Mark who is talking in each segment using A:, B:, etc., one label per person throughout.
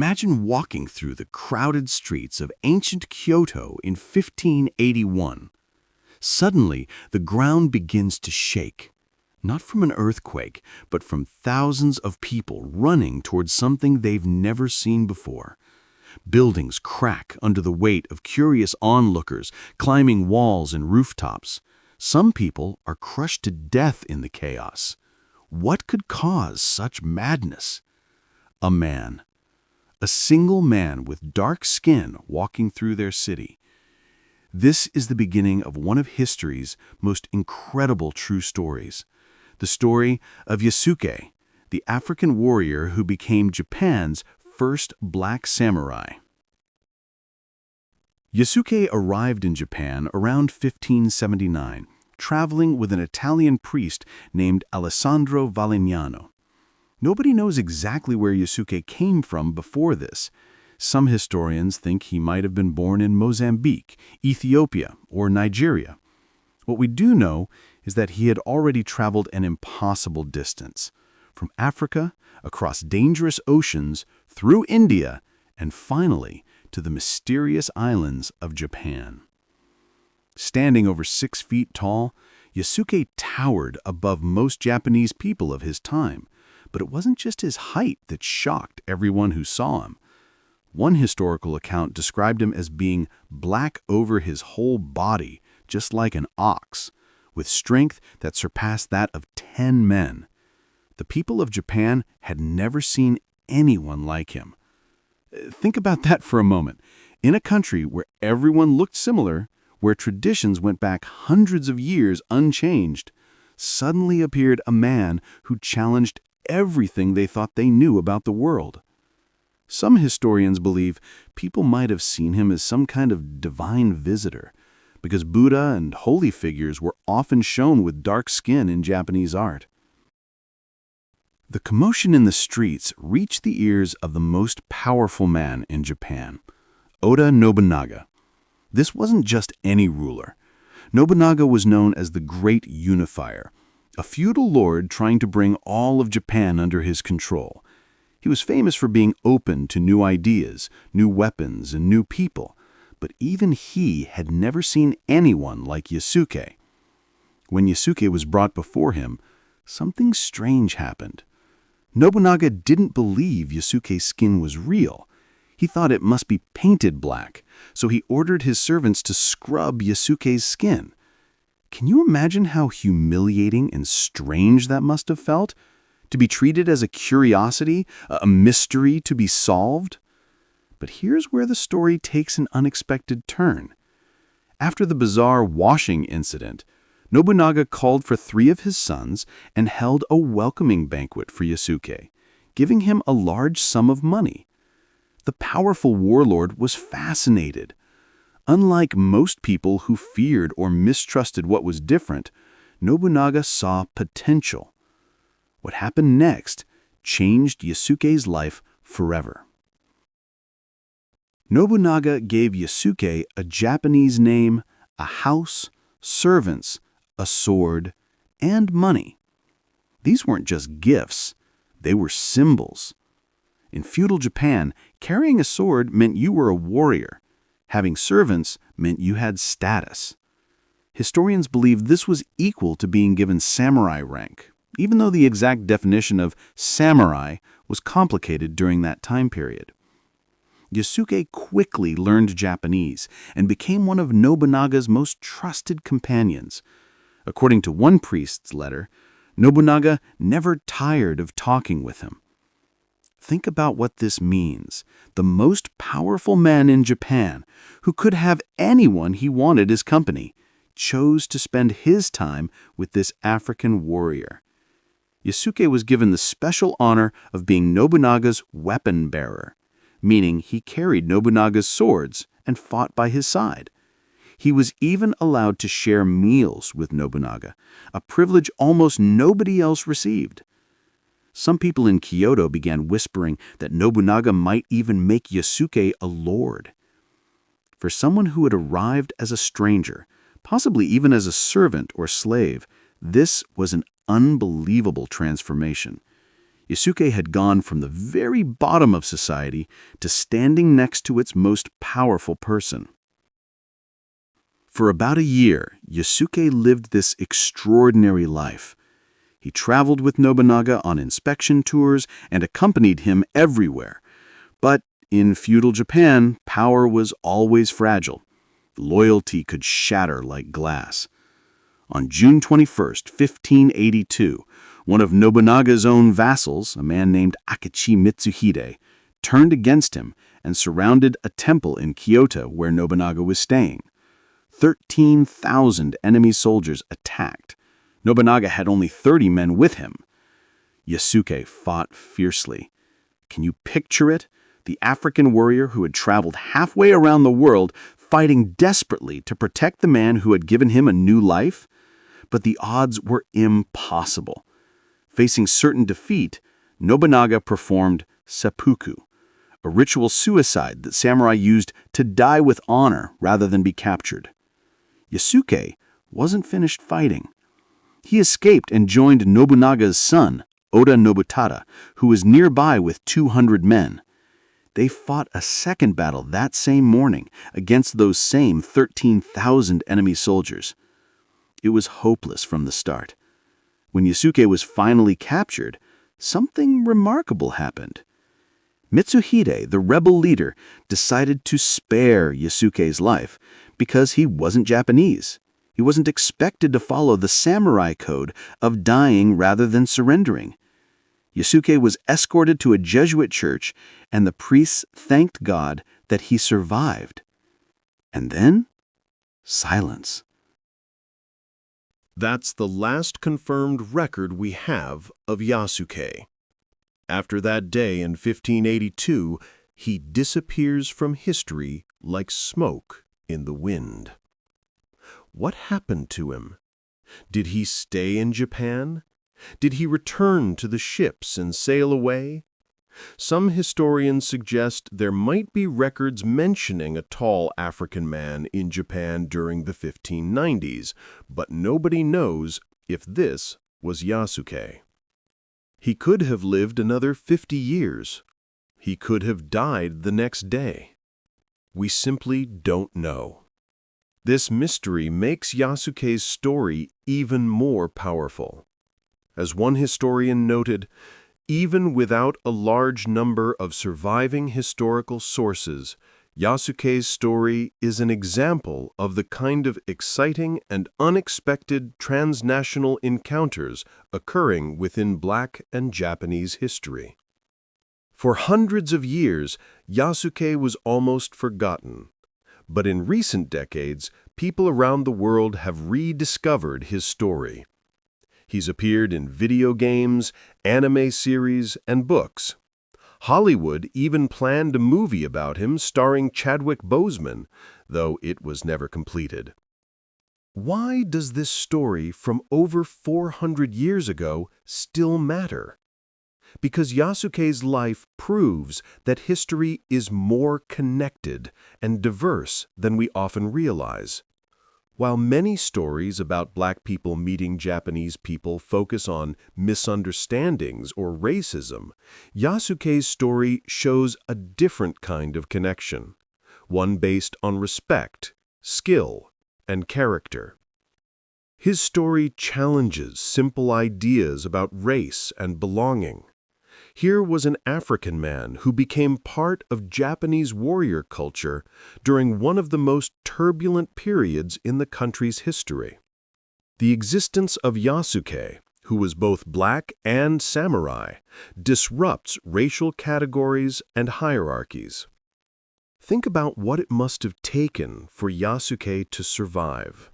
A: Imagine walking through the crowded streets of ancient Kyoto in 1581. Suddenly, the ground begins to shake. Not from an earthquake, but from thousands of people running towards something they've never seen before. Buildings crack under the weight of curious onlookers climbing walls and rooftops. Some people are crushed to death in the chaos. What could cause such madness? A man. A single man with dark skin walking through their city. This is the beginning of one of history's most incredible true stories. The story of Yasuke, the African warrior who became Japan's first black samurai. Yasuke arrived in Japan around 1579, traveling with an Italian priest named Alessandro Valignano. Nobody knows exactly where Yasuke came from before this. Some historians think he might have been born in Mozambique, Ethiopia, or Nigeria. What we do know is that he had already traveled an impossible distance, from Africa, across dangerous oceans, through India, and finally to the mysterious islands of Japan. Standing over 6 feet tall, Yasuke towered above most Japanese people of his time. But it wasn't just his height that shocked everyone who saw him. One historical account described him as being black over his whole body, just like an ox, with strength that surpassed that of 10 men. The people of Japan had never seen anyone like him. Think about that for a moment. In a country where everyone looked similar, where traditions went back hundreds of years unchanged, suddenly appeared a man who challenged everything they thought they knew about the world. Some historians believe people might have seen him as some kind of divine visitor, because Buddha and holy figures were often shown with dark skin in Japanese art. The commotion in the streets reached the ears of the most powerful man in Japan, Oda Nobunaga. This wasn't just any ruler. Nobunaga was known as the Great Unifier, a feudal lord trying to bring all of Japan under his control. He was famous for being open to new ideas, new weapons, and new people, but even he had never seen anyone like Yasuke. When Yasuke was brought before him, something strange happened. Nobunaga didn't believe Yasuke's skin was real. He thought it must be painted black, so he ordered his servants to scrub Yasuke's skin. Can you imagine how humiliating and strange that must have felt? To be treated as a curiosity, a mystery to be solved? But here's where the story takes an unexpected turn. After the bizarre washing incident, Nobunaga called for 3 of his sons and held a welcoming banquet for Yasuke, giving him a large sum of money. The powerful warlord was fascinated. Unlike most people who feared or mistrusted what was different, Nobunaga saw potential. What happened next changed Yasuke's life forever. Nobunaga gave Yasuke a Japanese name, a house, servants, a sword, and money. These weren't just gifts, they were symbols. In feudal Japan, carrying a sword meant you were a warrior. Having servants meant you had status. Historians believe this was equal to being given samurai rank, even though the exact definition of samurai was complicated during that time period. Yasuke quickly learned Japanese and became one of Nobunaga's most trusted companions. According to one priest's letter, Nobunaga never tired of talking with him. Think about what this means. The most powerful man in Japan, who could have anyone he wanted as company, chose to spend his time with this African warrior. Yasuke was given the special honor of being Nobunaga's weapon bearer, meaning he carried Nobunaga's swords and fought by his side. He was even allowed to share meals with Nobunaga, a privilege almost nobody else received. Some people in Kyoto began whispering that Nobunaga might even make Yasuke a lord. For someone who had arrived as a stranger, possibly even as a servant or slave, this was an unbelievable transformation. Yasuke had gone from the very bottom of society to standing next to its most powerful person. For about a year, Yasuke lived this extraordinary life. He traveled with Nobunaga on inspection tours and accompanied him everywhere. But in feudal Japan, power was always fragile. Loyalty could shatter like glass. On June 21st, 1582, one of Nobunaga's own vassals, a man named Akechi Mitsuhide, turned against him and surrounded a temple in Kyoto where Nobunaga was staying. 13,000 enemy soldiers attacked. Nobunaga had only 30 men with him. Yasuke fought fiercely. Can you picture it? The African warrior who had traveled halfway around the world fighting desperately to protect the man who had given him a new life? But the odds were impossible. Facing certain defeat, Nobunaga performed seppuku, a ritual suicide that samurai used to die with honor rather than be captured. Yasuke wasn't finished fighting. He escaped and joined Nobunaga's son, Oda Nobunaga, who was nearby with 200 men. They fought a second battle that same morning against those same 13,000 enemy soldiers. It was hopeless from the start. When Yasuke was finally captured, something remarkable happened. Mitsuhide, the rebel leader, decided to spare Yasuke's life because he wasn't Japanese. He wasn't expected to follow the samurai code of dying rather than surrendering. Yasuke was escorted to a Jesuit church, and the priests thanked God that he survived. And then, silence.
B: That's the last confirmed record we have of Yasuke. After that day in 1582, he disappears from history like smoke in the wind. What happened to him? Did he stay in Japan? Did he return to the ships and sail away? Some historians suggest there might be records mentioning a tall African man in Japan during the 1590s, but nobody knows if this was Yasuke. He could have lived another 50 years. He could have died the next day. We simply don't know. This mystery makes Yasuke's story even more powerful. As one historian noted, even without a large number of surviving historical sources, Yasuke's story is an example of the kind of exciting and unexpected transnational encounters occurring within Black and Japanese history. For hundreds of years, Yasuke was almost forgotten. But in recent decades, people around the world have rediscovered his story. He's appeared in video games, anime series, and books. Hollywood even planned a movie about him starring Chadwick Boseman, though it was never completed. Why does this story from over 400 years ago still matter? Because Yasuke's life proves that history is more connected and diverse than we often realize. While many stories about Black people meeting Japanese people focus on misunderstandings or racism, Yasuke's story shows a different kind of connection, one based on respect, skill, and character. His story challenges simple ideas about race and belonging. Here was an African man who became part of Japanese warrior culture during one of the most turbulent periods in the country's history. The existence of Yasuke, who was both Black and samurai, disrupts racial categories and hierarchies. Think about what it must have taken for Yasuke to survive.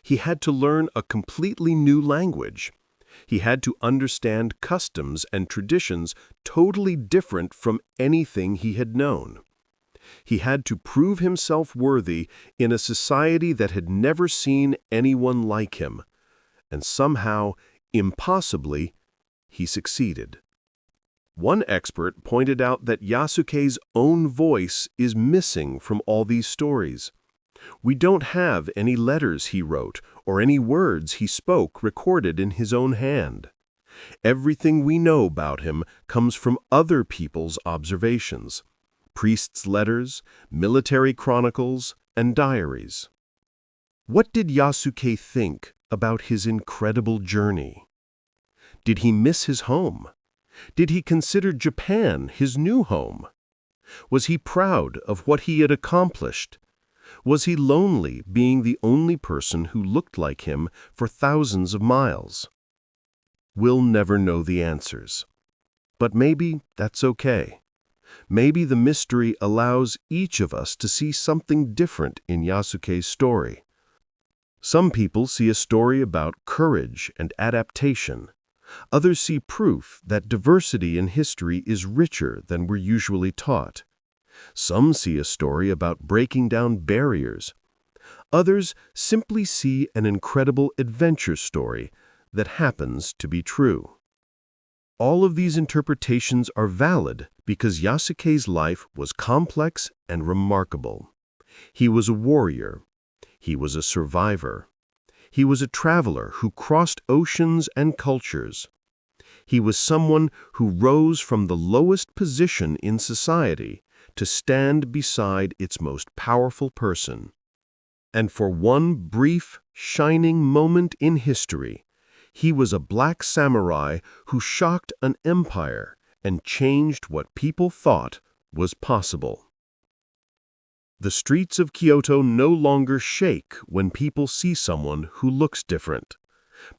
B: He had to learn a completely new language. He had to understand customs and traditions totally different from anything he had known. He had to prove himself worthy in a society that had never seen anyone like him. And somehow, impossibly, he succeeded. One expert pointed out that Yasuke's own voice is missing from all these stories. We don't have any letters he wrote or any words he spoke recorded in his own hand. Everything we know about him comes from other people's observations, priests' letters, military chronicles, and diaries. What did Yasuke think about his incredible journey? Did he miss his home? Did he consider Japan his new home? Was he proud of what he had accomplished? Was he lonely being the only person who looked like him for thousands of miles? We'll never know the answers. But maybe that's okay. Maybe the mystery allows each of us to see something different in Yasuke's story. Some people see a story about courage and adaptation. Others see proof that diversity in history is richer than we're usually taught. Some see a story about breaking down barriers. Others simply see an incredible adventure story that happens to be true. All of these interpretations are valid because Yasuke's life was complex and remarkable. He was a warrior. He was a survivor. He was a traveler who crossed oceans and cultures. He was someone who rose from the lowest position in society to stand beside its most powerful person. And for one brief, shining moment in history, he was a black samurai who shocked an empire and changed what people thought was possible. The streets of Kyoto no longer shake when people see someone who looks different.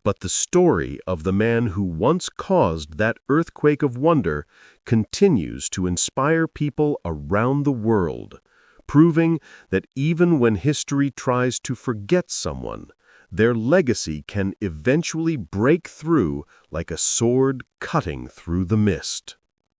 B: But the story of the man who once caused that earthquake of wonder continues to inspire people around the world, proving that even when history tries to forget someone, their legacy can eventually break through like a sword cutting through the mist.